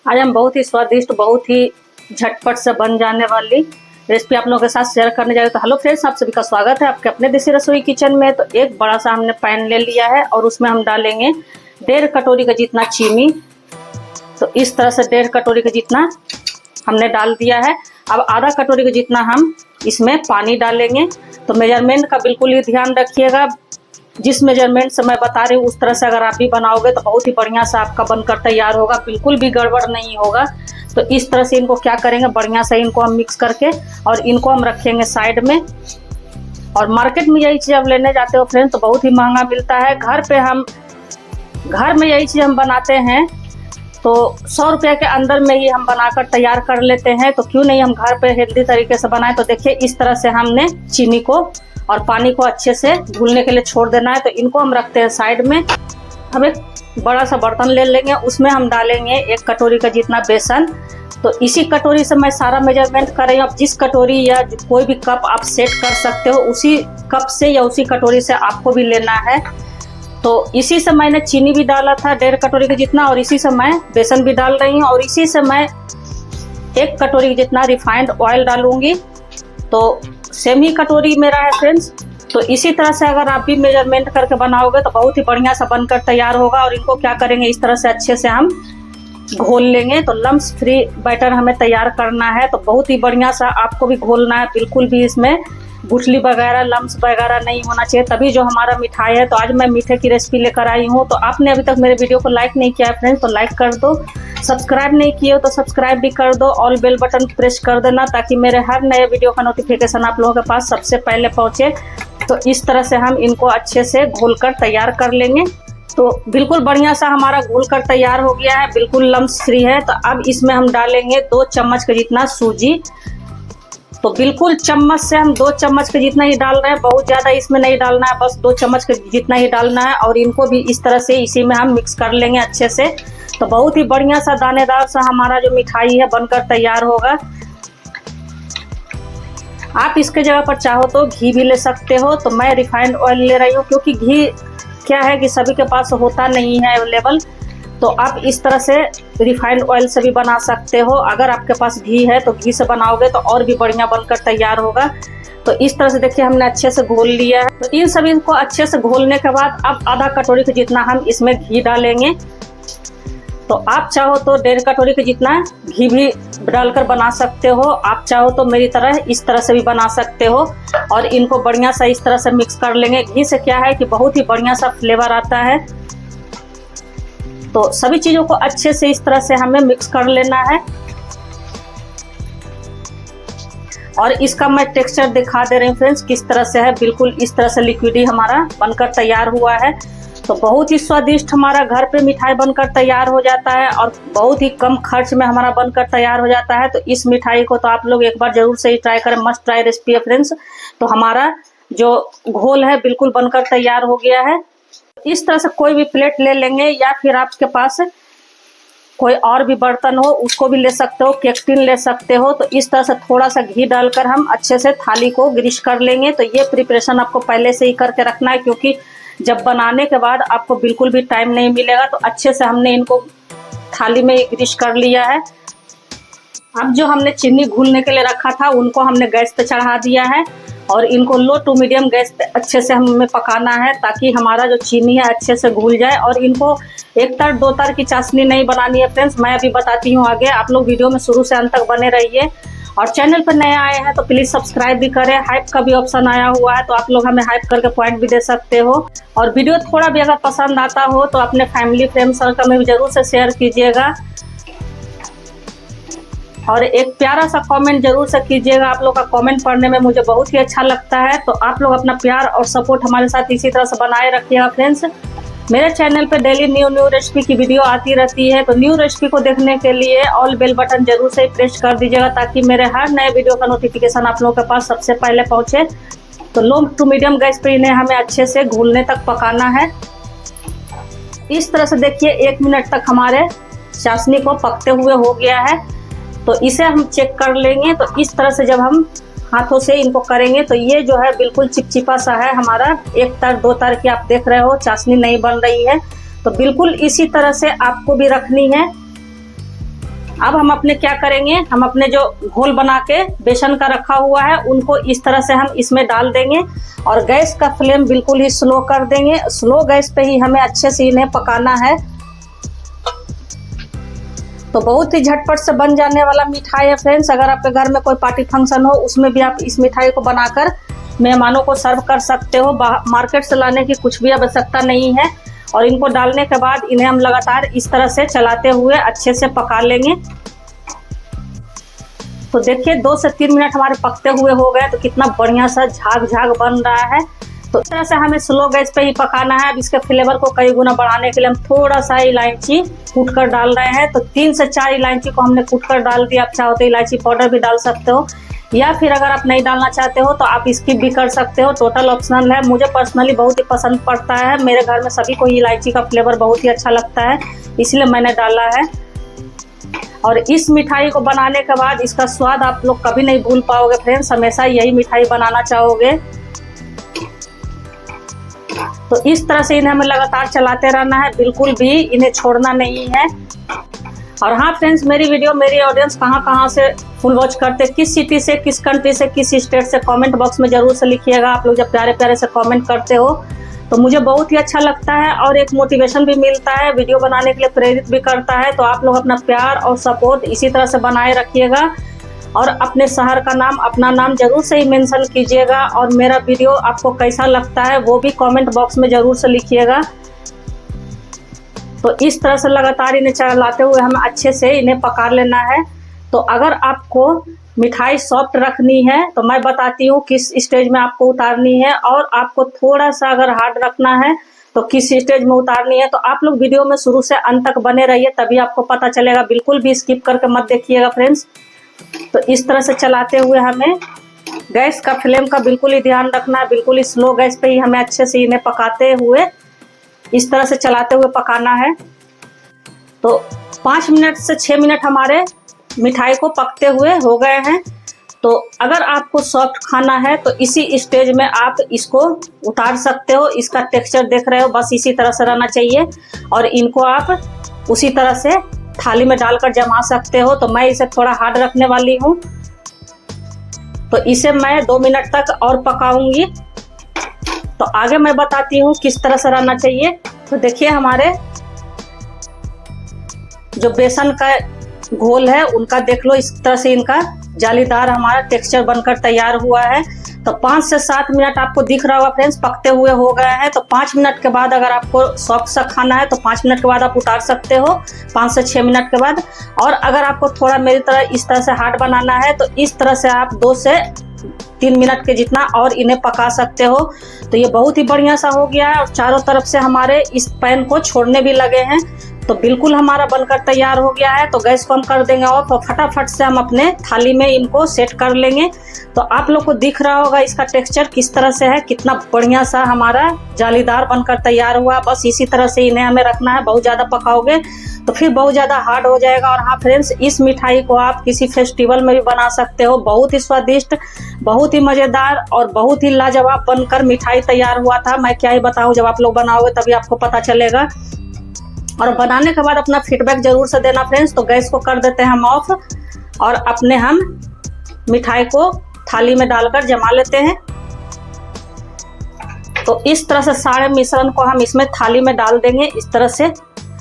आज हम बहुत ही स्वादिष्ट, बहुत ही झटपट से बन जाने वाली रेसिपी आप लोगों के साथ शेयर करने जा रहे हैं। तो हेलो फ्रेंड्स, आप सभी का स्वागत है आपके अपने देसी रसोई किचन में। तो एक बड़ा सा हमने पैन ले लिया है और उसमें हम डालेंगे 1.5 कटोरी का जितना चीनी। तो इस तरह से 1.5 कटोरी का जितना हमने डाल दिया है। अब आधा कटोरी का जितना हम इसमें पानी डालेंगे। तो मेजरमेंट का बिल्कुल ही ध्यान रखिएगा। जिस मेजरमेंट से मैं बता रही हूँ उस तरह से अगर आप भी बनाओगे तो बहुत ही बढ़िया से आपका बनकर तैयार होगा, बिल्कुल भी गड़बड़ नहीं होगा। तो इस तरह से इनको क्या करेंगे, बढ़िया से इनको हम मिक्स करके और इनको हम रखेंगे साइड में। और मार्केट में यही चीज़ आप लेने जाते हो फ्रेंड्स तो बहुत ही महंगा मिलता है। घर में यही चीज़ हम बनाते हैं तो 100 रुपये के अंदर में ही हम बनाकर तैयार कर लेते हैं। तो क्यों नहीं हम घर पे हेल्दी तरीके से बनाएं। तो देखिए इस तरह से हमने चीनी को और पानी को अच्छे से घुलने के लिए छोड़ देना है। तो इनको हम रखते हैं साइड में। हम एक बड़ा सा बर्तन ले लेंगे, उसमें हम डालेंगे 1 कटोरी का जितना बेसन। तो इसी कटोरी से मैं सारा मेजरमेंट कर रही हूँ। आप जिस कटोरी या कोई भी कप आप सेट कर सकते हो, उसी कप से या उसी कटोरी से आपको भी लेना है। तो इसी से मैंने चीनी भी डाला था 1.5 कटोरी का जितना, और इसी से मैं बेसन भी डाल रही हूँ, और इसी से मैं 1 कटोरी जितना रिफाइंड ऑयल डालूंगी। तो सेम ही कटोरी मेरा है फ्रेंड्स। तो इसी तरह से अगर आप भी मेजरमेंट करके बनाओगे तो बहुत ही बढ़िया सा बनकर तैयार होगा। और इनको क्या करेंगे, इस तरह से अच्छे से हम घोल लेंगे। तो लम्स फ्री बैटर हमें तैयार करना है। तो बहुत ही बढ़िया सा आपको भी घोलना है, बिल्कुल भी इसमें गुठली वगैरह लम्स वगैरह नहीं होना चाहिए, तभी जो हमारा मिठाई है। तो आज मैं मीठे की रेसिपी लेकर आई हूँ। तो आपने अभी तक मेरे वीडियो को लाइक नहीं किया है फ्रेंड्स तो लाइक कर दो, सब्सक्राइब नहीं किए हो तो सब्सक्राइब भी कर दो, ऑल बेल बटन प्रेस कर देना ताकि मेरे हर नए वीडियो का नोटिफिकेशन आप लोगों के पास सबसे पहले पहुँचे। तो इस तरह से हम इनको अच्छे से घोल कर तैयार कर लेंगे। तो बिल्कुल बढ़िया सा हमारा घोल कर तैयार हो गया है, बिल्कुल लम्स फ्री है। तो अब इसमें हम डालेंगे 2 चम्मच के जितना सूजी। तो बिल्कुल चम्मच से हम 2 चम्मच के जितना ही डाल रहे हैं, बहुत ज़्यादा इसमें नहीं डालना है, बस 2 चम्मच के जितना ही डालना है। और इनको भी इस तरह से इसी में हम मिक्स कर लेंगे अच्छे से। तो बहुत ही बढ़िया सा दानेदार सा हमारा जो मिठाई है बनकर तैयार होगा। आप इसके जगह पर चाहो तो घी भी ले सकते हो। तो मैं रिफाइंड ऑयल ले रही हूँ क्योंकि घी क्या है कि सभी के पास होता नहीं है अवेलेबल। तो आप इस तरह से रिफाइंड ऑयल से भी बना सकते हो। अगर आपके पास घी है तो घी से बनाओगे तो और भी बढ़िया बनकर तैयार होगा। तो इस तरह से देखिए हमने अच्छे से घोल लिया है। तो इन सभी को अच्छे से घोलने के बाद अब आधा कटोरी के जितना हम इसमें घी डालेंगे। तो आप चाहो तो 1.5 कटोरी के जितना घी भी डालकर बना सकते हो। आप चाहो तो मेरी तरह इस तरह से भी बना सकते हो। और इनको बढ़िया सा इस तरह से मिक्स कर लेंगे। घी से क्या है कि बहुत ही बढ़िया सा फ्लेवर आता है। तो सभी चीज़ों को अच्छे से इस तरह से हमें मिक्स कर लेना है। और इसका मैं टेक्सचर दिखा दे रही हूँ फ्रेंड्स किस तरह से है। बिल्कुल इस तरह से लिक्विडी हमारा बनकर तैयार हुआ है। तो बहुत ही स्वादिष्ट हमारा घर पे मिठाई बनकर तैयार हो जाता है और बहुत ही कम खर्च में हमारा बनकर तैयार हो जाता है। तो इस मिठाई को तो आप लोग एक बार जरूर से ही ट्राई करें, मस्ट ट्राई रेसिपी है फ्रेंड्स। तो हमारा जो घोल है बिल्कुल बनकर तैयार हो गया है। इस तरह से कोई भी प्लेट ले लेंगे या फिर आपके पास कोई और भी बर्तन हो उसको भी ले सकते हो, केक टिन ले सकते हो। तो इस तरह से थोड़ा सा घी डालकर हम अच्छे से थाली को ग्रीस कर लेंगे। तो ये प्रिपरेशन आपको पहले से ही करके रखना है क्योंकि जब बनाने के बाद आपको बिल्कुल भी टाइम नहीं मिलेगा। तो अच्छे से हमने इनको थाली में ग्रीस कर लिया है। अब जो हमने चीनी घुलने के लिए रखा था उनको हमने गैस पे चढ़ा दिया है और इनको लो टू मीडियम गैस पे अच्छे से हमें पकाना है ताकि हमारा जो चीनी है अच्छे से घुल जाए। और इनको एक तर दो तर की चाशनी नहीं बनानी है फ्रेंड्स, मैं अभी बताती हूँ आगे। आप लोग वीडियो में शुरू से अंत तक बने रहिए। और चैनल पर नए आए हैं तो प्लीज़ सब्सक्राइब भी करें। हाइप का भी ऑप्शन आया हुआ है तो आप लोग हमें हाइप करके पॉइंट भी दे सकते हो। और वीडियो थोड़ा भी अगर पसंद आता हो तो अपने फैमिली फ्रेंड सर्कल में भी जरूर से शेयर कीजिएगा। और एक प्यारा सा कमेंट जरूर से कीजिएगा। आप लोग का कमेंट पढ़ने में मुझे बहुत ही अच्छा लगता है। तो आप लोग अपना प्यार और सपोर्ट हमारे साथ इसी तरह से बनाए रखिएगा फ्रेंड्स। मेरे चैनल पे डेली न्यू रेसिपी की वीडियो आती रहती है। तो न्यू रेसिपी को देखने के लिए ऑल बेल बटन जरूर से प्रेस कर दीजिएगा ताकि मेरे हर नए वीडियो का नोटिफिकेशन आप लोगों के पास सबसे पहले पहुँचे। तो लो टू मीडियम गैस पे इन्हें हमें अच्छे से घुलने तक पकाना है। इस तरह से देखिए 1 मिनट तक हमारे चाशनी को पकते हुए हो गया है। तो इसे हम चेक कर लेंगे। तो इस तरह से जब हम हाथों से इनको करेंगे तो ये जो है बिल्कुल चिपचिपा सा है हमारा। 1 तर 2 तर की आप देख रहे हो चाशनी नहीं बन रही है। तो बिल्कुल इसी तरह से आपको भी रखनी है। अब हम अपने क्या करेंगे, हम अपने जो घोल बना के बेसन का रखा हुआ है उनको इस तरह से हम इसमें डाल देंगे और गैस का फ्लेम बिल्कुल ही स्लो कर देंगे। स्लो गैस पे ही हमें अच्छे से इन्हें पकाना है। तो बहुत ही झटपट से बन जाने वाला मिठाई है फ्रेंड्स। अगर आपके घर में कोई पार्टी फंक्शन हो उसमें भी आप इस मिठाई को बनाकर मेहमानों को सर्व कर सकते हो। मार्केट से लाने की कुछ भी आवश्यकता नहीं है। और इनको डालने के बाद इन्हें हम लगातार इस तरह से चलाते हुए अच्छे से पका लेंगे। तो देखिए 2 से 3 मिनट हमारे पकते हुए हो गए। तो कितना बढ़िया सा झाग झाग बन रहा है। तो इस तरह से हमें स्लो गैस पे ही पकाना है। अब इसके फ्लेवर को कई गुना बढ़ाने के लिए हम थोड़ा सा इलायची कूट कर डाल रहे हैं। तो 3 से 4 इलायची को हमने कूट कर डाल दिया। आप चाहो तो इलायची पाउडर भी डाल सकते हो, या फिर अगर आप नहीं डालना चाहते हो तो आप स्किप भी कर सकते हो। टोटल ऑप्शनल है। मुझे पर्सनली बहुत ही पसंद पड़ता है। मेरे घर में सभी को इलायची का फ्लेवर बहुत ही अच्छा लगता है, इसलिए मैंने डाला है। और इस मिठाई को बनाने के बाद इसका स्वाद आप लोग कभी नहीं भूल पाओगे फ्रेंड्स। हमेशा यही मिठाई बनाना चाहोगे। तो इस तरह से इन्हें हमें लगातार चलाते रहना है, बिल्कुल भी इन्हें छोड़ना नहीं है। और हाँ फ्रेंड्स, मेरी वीडियो मेरी ऑडियंस कहाँ से फुल वॉच करते, किस सिटी से, किस कंट्री से, किस स्टेट से, कमेंट बॉक्स में जरूर से लिखिएगा। आप लोग जब प्यारे प्यारे से कमेंट करते हो तो मुझे बहुत ही अच्छा लगता है और एक मोटिवेशन भी मिलता है, वीडियो बनाने के लिए प्रेरित भी करता है। तो आप लोग अपना प्यार और सपोर्ट इसी तरह से बनाए रखिएगा और अपने शहर का नाम, अपना नाम जरूर से ही मेंशन कीजिएगा। और मेरा वीडियो आपको कैसा लगता है वो भी कमेंट बॉक्स में जरूर से लिखिएगा। तो इस तरह से लगातार इन्हें चलाते हुए हमें अच्छे से इन्हें पका लेना है। तो अगर आपको मिठाई सॉफ्ट रखनी है तो मैं बताती हूँ किस स्टेज में आपको उतारनी है, और आपको थोड़ा सा अगर हार्ड रखना है तो किस स्टेज में उतारनी है। तो आप लोग वीडियो में शुरू से अंत तक बने रहिए, तभी आपको पता चलेगा। बिल्कुल भी स्किप करके मत देखिएगा फ्रेंड्स। तो इस तरह से चलाते हुए हमें गैस का फ्लेम का बिल्कुल ही ध्यान रखना है। बिल्कुल ही स्लो गैस पे ही हमें अच्छे से इन्हें पकाते हुए इस तरह से चलाते हुए पकाना है। तो 5 मिनट से 6 मिनट हमारे मिठाई को पकते हुए हो गए हैं। तो अगर आपको सॉफ्ट खाना है तो इसी स्टेज में आप इसको उतार सकते हो। इसका टेक्सचर देख रहे हो, बस इसी तरह से रहना चाहिए। और इनको आप उसी तरह से थाली में डालकर जमा सकते हो। तो मैं इसे थोड़ा हार्ड रखने वाली हूँ, तो इसे मैं 2 मिनट तक और पकाऊंगी। तो आगे मैं बताती हूँ किस तरह से रहना चाहिए। तो देखिए हमारे जो बेसन का घोल है उनका देख लो, इस तरह से इनका जालीदार हमारा टेक्सचर बनकर तैयार हुआ है। तो 5 से 7 मिनट आपको दिख रहा होगा फ्रेंड्स पकते हुए हो गए हैं। तो 5 मिनट के बाद अगर आपको सॉफ्ट सा खाना है तो 5 मिनट के बाद आप उतार सकते हो, 5 से 6 मिनट के बाद। और अगर आपको थोड़ा मेरी तरह इस तरह से हार्ड बनाना है तो इस तरह से आप 2 से 3 मिनट के जितना और इन्हें पका सकते हो। तो ये बहुत ही बढ़िया सा हो गया है और चारों तरफ से हमारे इस पैन को छोड़ने भी लगे हैं। तो बिल्कुल हमारा बनकर तैयार हो गया है। तो गैस को हम कर देंगे और तो फटाफट से हम अपने थाली में इनको सेट कर लेंगे। तो आप लोग को दिख रहा होगा इसका टेक्सचर किस तरह से है, कितना बढ़िया सा हमारा जालीदार बनकर तैयार हुआ। बस इसी तरह से इन्हें हमें रखना है। बहुत ज़्यादा पकाओगे तो फिर बहुत ज़्यादा हार्ड हो जाएगा। और हाँ फ्रेंड्स, इस मिठाई को आप किसी फेस्टिवल में भी बना सकते हो। बहुत ही स्वादिष्ट, बहुत ही मज़ेदार और बहुत ही लाजवाब बनकर मिठाई तैयार हुआ था। मैं क्या ही बताऊँ, जब आप लोग बनाओगे तभी आपको पता चलेगा। और बनाने के बाद अपना फीडबैक जरूर से देना फ्रेंड्स। तो गैस को कर देते हैं हम ऑफ और अपने हम मिठाई को थाली में डालकर जमा लेते हैं। तो इस तरह से सारे मिश्रण को हम इसमें थाली में डाल देंगे इस तरह से।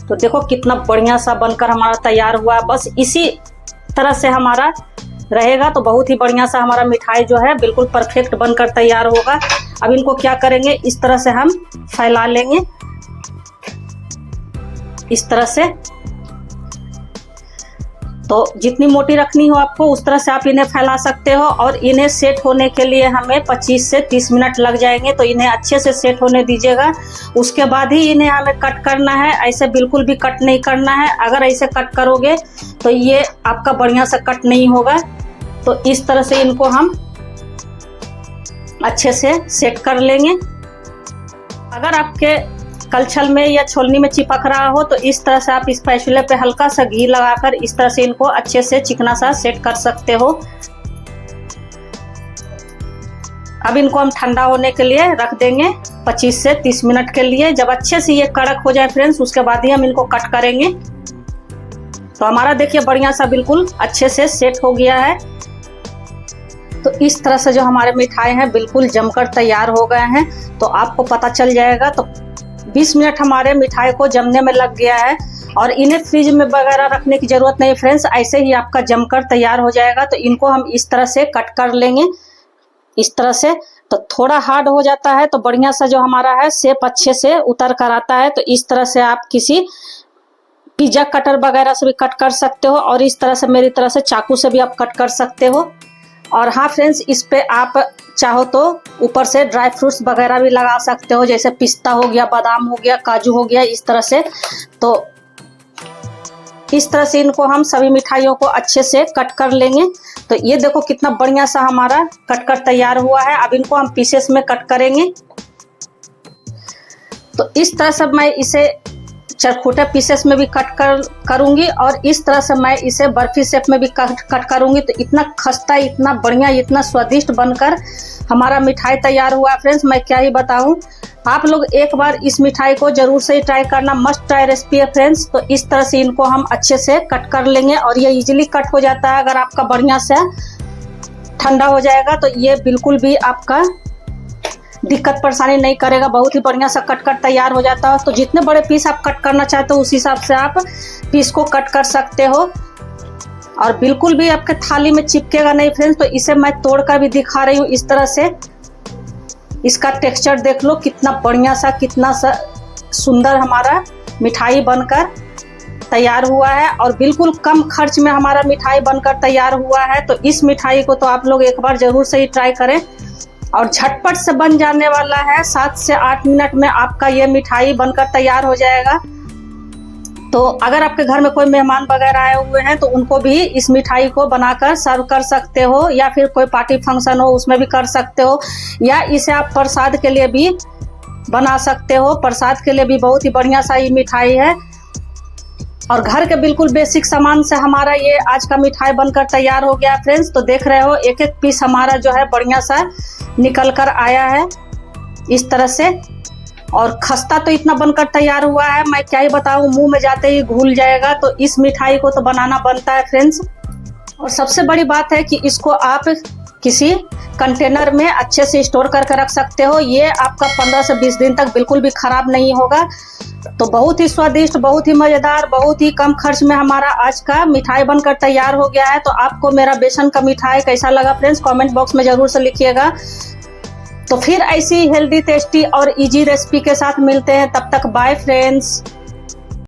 तो देखो कितना बढ़िया सा बनकर हमारा तैयार हुआ है। बस इसी तरह से हमारा रहेगा तो बहुत ही बढ़िया सा हमारा मिठाई जो है बिल्कुल परफेक्ट बनकर तैयार होगा। अब इनको क्या करेंगे, इस तरह से हम फैला लेंगे इस तरह से। तो जितनी मोटी रखनी हो आपको उस तरह से आप इन्हें फैला सकते हो। और इन्हें सेट होने के लिए हमें 25 से 30 मिनट लग जाएंगे। तो इन्हें अच्छे से सेट होने दीजिएगा, उसके बाद ही इन्हें हमें कट करना है। ऐसे बिल्कुल भी कट नहीं करना है। अगर ऐसे कट करोगे तो ये आपका बढ़िया से कट नहीं होगा। तो इस तरह से इनको हम अच्छे से सेट कर लेंगे। अगर आपके कलछल में या छोलनी में चिपक रहा हो तो इस तरह से आप इस स्पैचुला पे हल्का सा घी लगाकर इस तरह से इनको अच्छे से चिकना सा सेट कर सकते हो। अब इनको हम ठंडा होने के लिए रख देंगे 25 से 30 मिनट के लिए। जब अच्छे से ये कड़क हो जाए फ्रेंड्स, उसके बाद ही हम इनको कट करेंगे। तो हमारा देखिए बढ़िया सा बिल्कुल अच्छे से सेट हो गया है। तो इस तरह से जो हमारे मिठाई हैं बिल्कुल जमकर तैयार हो गए हैं। तो आपको पता चल जाएगा। तो 20 मिनट हमारे मिठाई को जमने में लग गया है और इन्हें फ्रिज में वगैरह रखने की जरूरत नहीं फ्रेंड्स, ऐसे ही आपका जमकर तैयार हो जाएगा। तो इनको हम इस तरह से कट कर लेंगे, इस तरह से। तो थोड़ा हार्ड हो जाता है तो बढ़िया सा जो हमारा है शेप अच्छे से उतर कर आता है। तो इस तरह से आप किसी पिज्जा कटर वगैरह से भी कट कर सकते हो और इस तरह से मेरी तरह से चाकू से भी आप कट कर सकते हो। और हाँ फ्रेंड्स, इस पे आप चाहो तो ऊपर से ड्राई फ्रूट्स वगैरह भी लगा सकते हो, जैसे पिस्ता हो गया, बादाम हो गया, काजू हो गया, इस तरह से। तो इस तरह से इनको हम सभी मिठाइयों को अच्छे से कट कर लेंगे। तो ये देखो कितना बढ़िया सा हमारा कट कर तैयार हुआ है। अब इनको हम पीसेस में कट करेंगे। तो इस तरह से मैं इसे चरखुटे पीसेस में भी कट करूंगी और इस तरह से मैं इसे बर्फी शेप में भी कट करूंगी। तो इतना खस्ता, इतना बढ़िया, इतना स्वादिष्ट बनकर हमारा मिठाई तैयार हुआ फ्रेंड्स, मैं क्या ही बताऊं। आप लोग एक बार इस मिठाई को जरूर से ट्राई करना, मस्ट ट्राई रेसिपी है फ्रेंड्स। तो इस तरह से इनको हम अच्छे से कट कर लेंगे और ये इजीली कट हो जाता है। अगर आपका बढ़िया से ठंडा हो जाएगा तो ये बिल्कुल भी आपका दिक्कत परेशानी नहीं करेगा, बहुत ही बढ़िया सा कट कर तैयार हो जाता है। तो जितने बड़े पीस आप कट करना चाहते हो उस हिसाब से आप पीस को कट कर सकते हो और बिल्कुल भी आपके थाली में चिपकेगा नहीं फ्रेंड्स। तो इसे मैं तोड़ कर भी दिखा रही हूँ इस तरह से। इसका टेक्सचर देख लो कितना बढ़िया सा, कितना सा सुंदर हमारा मिठाई बनकर तैयार हुआ है और बिल्कुल कम खर्च में हमारा मिठाई बनकर तैयार हुआ है। तो इस मिठाई को तो आप लोग एक बार जरूर से ही ट्राई करें और झटपट से बन जाने वाला है। 7 से 8 मिनट में आपका ये मिठाई बनकर तैयार हो जाएगा। तो अगर आपके घर में कोई मेहमान वगैरह आए हुए हैं तो उनको भी इस मिठाई को बनाकर सर्व कर सकते हो, या फिर कोई पार्टी फंक्शन हो उसमें भी कर सकते हो, या इसे आप प्रसाद के लिए भी बना सकते हो। प्रसाद के लिए भी बहुत ही बढ़िया सा ये मिठाई है और घर के बिल्कुल बेसिक सामान से हमारा ये आज का मिठाई बनकर तैयार हो गया फ्रेंड्स। तो देख रहे हो एक एक पीस हमारा जो है बढ़िया सा निकल कर आया है इस तरह से और खस्ता तो इतना बनकर तैयार हुआ है, मैं क्या ही बताऊं, मुंह में जाते ही घुल जाएगा। तो इस मिठाई को तो बनाना बनता है फ्रेंड्स। और सबसे बड़ी बात है कि इसको आप किसी कंटेनर में अच्छे से स्टोर करके रख सकते हो। ये आपका 15 से 20 दिन तक बिल्कुल भी खराब नहीं होगा। तो बहुत ही स्वादिष्ट, बहुत ही मज़ेदार, बहुत ही कम खर्च में हमारा आज का मिठाई बनकर तैयार हो गया है। तो आपको मेरा बेसन का मिठाई कैसा लगा फ्रेंड्स, कमेंट बॉक्स में ज़रूर से लिखिएगा। तो फिर ऐसी हेल्दी, टेस्टी और इजी रेसिपी के साथ मिलते हैं। तब तक बाय फ्रेंड्स।